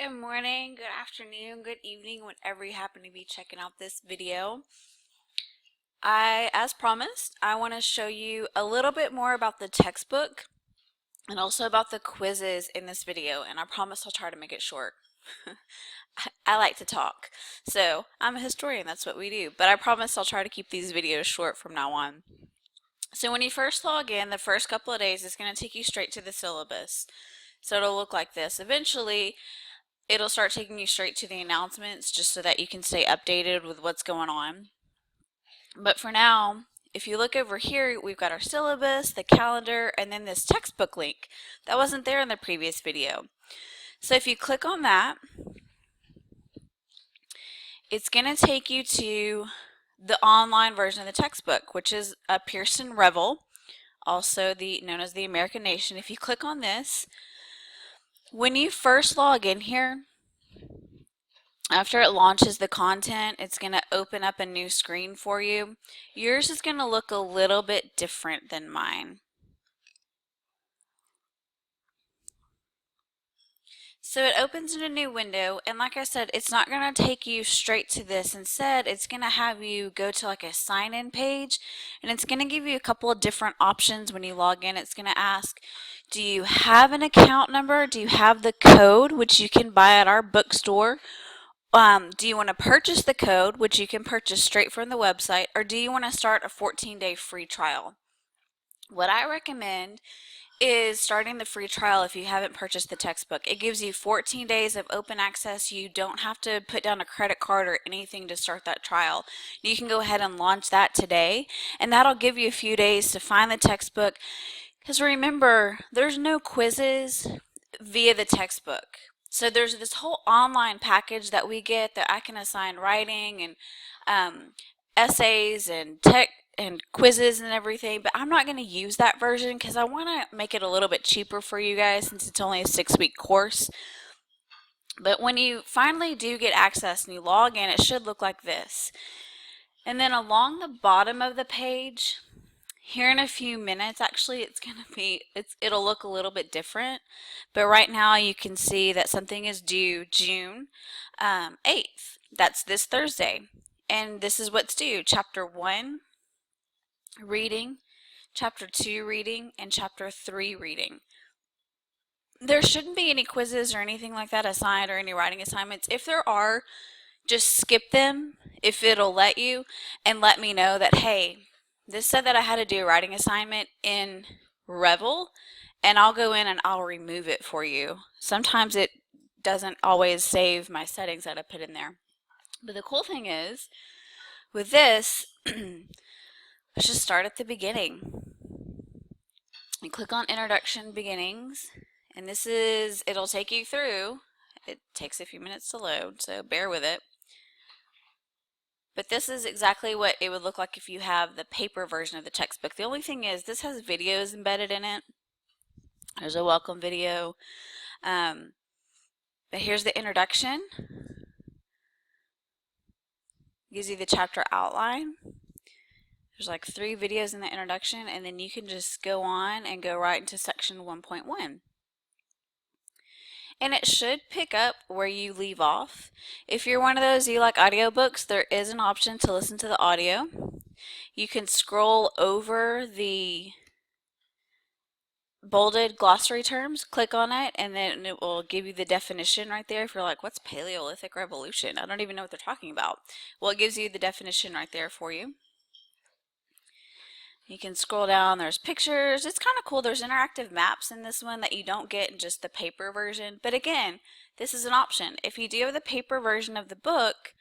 Good morning, good afternoon, good evening, whenever you happen to be checking out this video. As promised, I want to show you a little bit more about the textbook and also about the quizzes in this video, and I promise I'll try to make it short. I like to talk, so I'm a historian, that's what we do, but I promise I'll try to keep these videos short from now on. So when you first log in, the first couple of days, it's going to take you straight to the syllabus. So it'll look like this. Eventually, it'll start taking you straight to the announcements just so that you can stay updated with what's going on. But for now, if you look over here, we've got our syllabus, the calendar, and then this textbook link. That wasn't there in the previous video. So if you click on that, it's going to take you to the online version of the textbook, which is a Pearson Revel, also known as the American Nation. If you click on this, when you first log in here, after it launches the content, it's going to open up a new screen for you. Yours is going to look a little bit different than mine. So it opens in a new window, and like I said, it's not going to take you straight to this. Instead, it's going to have you go to like a sign-in page, and it's going to give you a couple of different options when you log in. It's going to ask, do you have an account number? Do you have the code, which you can buy at our bookstore? Do you want to purchase the code, which you can purchase straight from the website, or do you want to start a 14-day free trial? What I recommend is starting the free trial if you haven't purchased the textbook. It gives you 14 days of open access. You don't have to put down a credit card or anything to start that trial. You can go ahead and launch that today, and that'll give you a few days to find the textbook. Because remember, there's no quizzes via the textbook. So there's this whole online package that we get that I can assign writing and essays and tech and quizzes and everything, but I'm not going to use that version because I want to make it a little bit cheaper for you guys since it's only a 6-week course. But when you finally do get access and you log in, it should look like this. And then along the bottom of the page, here in a few minutes, actually, it'll look a little bit different. But right now, you can see that something is due June 8th. That's this Thursday. And this is what's due: Chapter 1, reading, Chapter 2, reading, and Chapter 3, reading. There shouldn't be any quizzes or anything like that assigned or any writing assignments. If there are, just skip them if it'll let you, and let me know that, hey, this said that I had to do a writing assignment in Revel, and I'll go in and I'll remove it for you. Sometimes it doesn't always save my settings that I put in there. But the cool thing is, with this, let's just start at the beginning. You click on Introduction Beginnings, and it'll take you through. It takes a few minutes to load, so bear with it. But this is exactly what it would look like if you have the paper version of the textbook. The only thing is, this has videos embedded in it. There's a welcome video. But here's the introduction. Gives you the chapter outline. There's like 3 videos in the introduction, and then you can just go on and go right into section 1.1. And it should pick up where you leave off. If you're one of those you like audiobooks, there is an option to listen to the audio. You can scroll over the bolded glossary terms, click on it, and then it will give you the definition right there. If you're like, what's Paleolithic Revolution? I don't even know what they're talking about. Well, it gives you the definition right there for you. You can scroll down, there's pictures. It's kind of cool. There's interactive maps in this one that you don't get in just the paper version. But again, this is an option. If you do have the paper version of the book,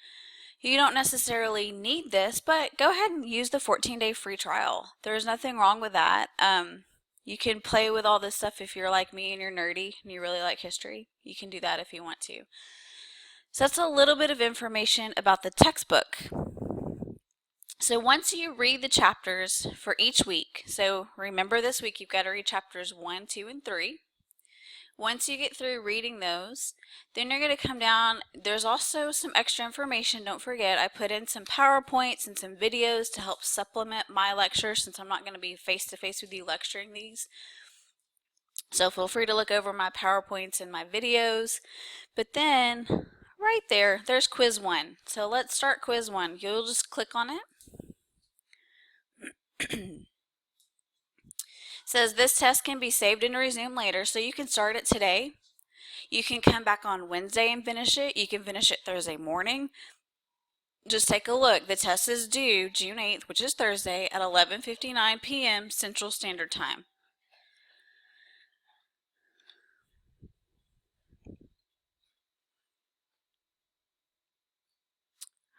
you don't necessarily need this, but go ahead and use the 14-day free trial. There's nothing wrong with that. You can play with all this stuff if you're like me and you're nerdy and you really like history. You can do that if you want to. So that's a little bit of information about the textbook. So once you read the chapters for each week, so remember this week you've got to read chapters 1, 2, and 3. Once you get through reading those, then you're going to come down. There's also some extra information. Don't forget, I put in some PowerPoints and some videos to help supplement my lecture since I'm not going to be face-to-face with you lecturing these. So feel free to look over my PowerPoints and my videos. But then right there's quiz 1. So let's start quiz 1. You'll just click on it. Says this test can be saved and resumed later, so you can start it today. You can come back on Wednesday and finish it. You can finish it Thursday morning. Just take a look. The test is due June 8th, which is Thursday, at 11:59 p.m. Central Standard Time.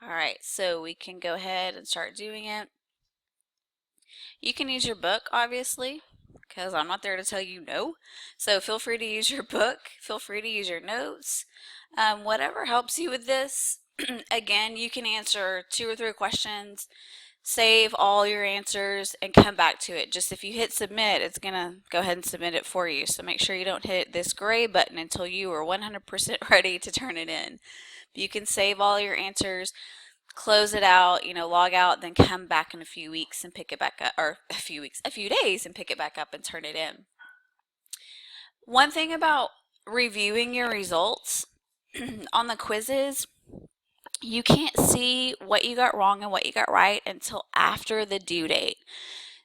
All right, so we can go ahead and start doing it. You can use your book, obviously, because I'm not there to tell you no. So feel free to use your book. Feel free to use your notes. Whatever helps you with this. Again, you can answer 2 or 3 questions, save all your answers, and come back to it. Just if you hit submit, it's going to go ahead and submit it for you. So make sure you don't hit this gray button until you are 100% ready to turn it in. You can save all your answers, close it out, log out, then come back in a few weeks and pick it back up, or a few days and pick it back up and turn it in. One thing about reviewing your results on the quizzes, you can't see what you got wrong and what you got right until after the due date.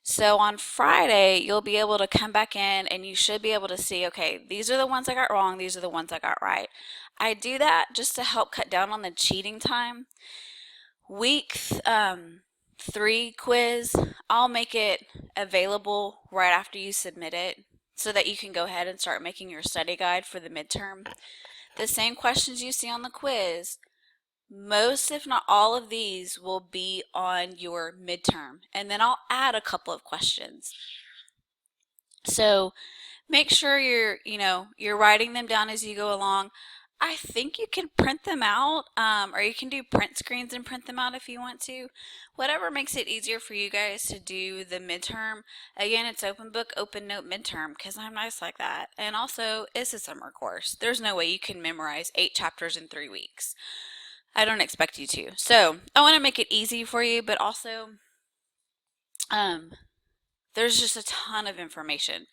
So on Friday, you'll be able to come back in and you should be able to see, okay, these are the ones I got wrong, these are the ones I got right. I do that just to help cut down on the cheating time. Week 3 quiz, I'll make it available right after you submit it so that you can go ahead and start making your study guide for the midterm. The same questions you see on the quiz, most if not all of these will be on your midterm, and then I'll add a couple of questions. So make sure you're writing them down as you go along. I think you can print them out, or you can do print screens and print them out if you want to. Whatever makes it easier for you guys to do the midterm. Again, it's open book, open note midterm because I'm nice like that. And also, it's a summer course. There's no way you can memorize 8 chapters in 3 weeks. I don't expect you to. So I want to make it easy for you, but also there's just a ton of information.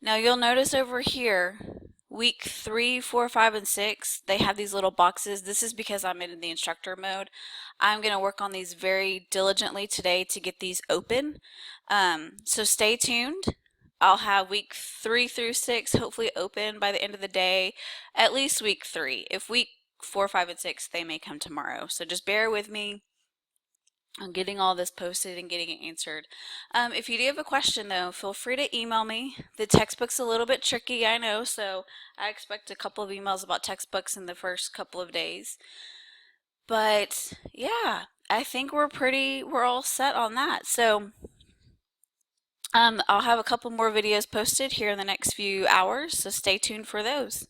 Now you'll notice over here, week 3, 4, 5, and 6, they have these little boxes. This is because I'm in the instructor mode. I'm going to work on these very diligently today to get these open. So stay tuned. I'll have week 3 through 6 hopefully open by the end of the day, at least week 3. If week 4, 5, and 6, they may come tomorrow. So just bear with me on getting all this posted and getting it answered. If you do have a question though, feel free to email me. The textbook's a little bit tricky, I know, so I expect a couple of emails about textbooks in the first couple of days. But yeah, I think we're all set on that. So I'll have a couple more videos posted here in the next few hours, so stay tuned for those.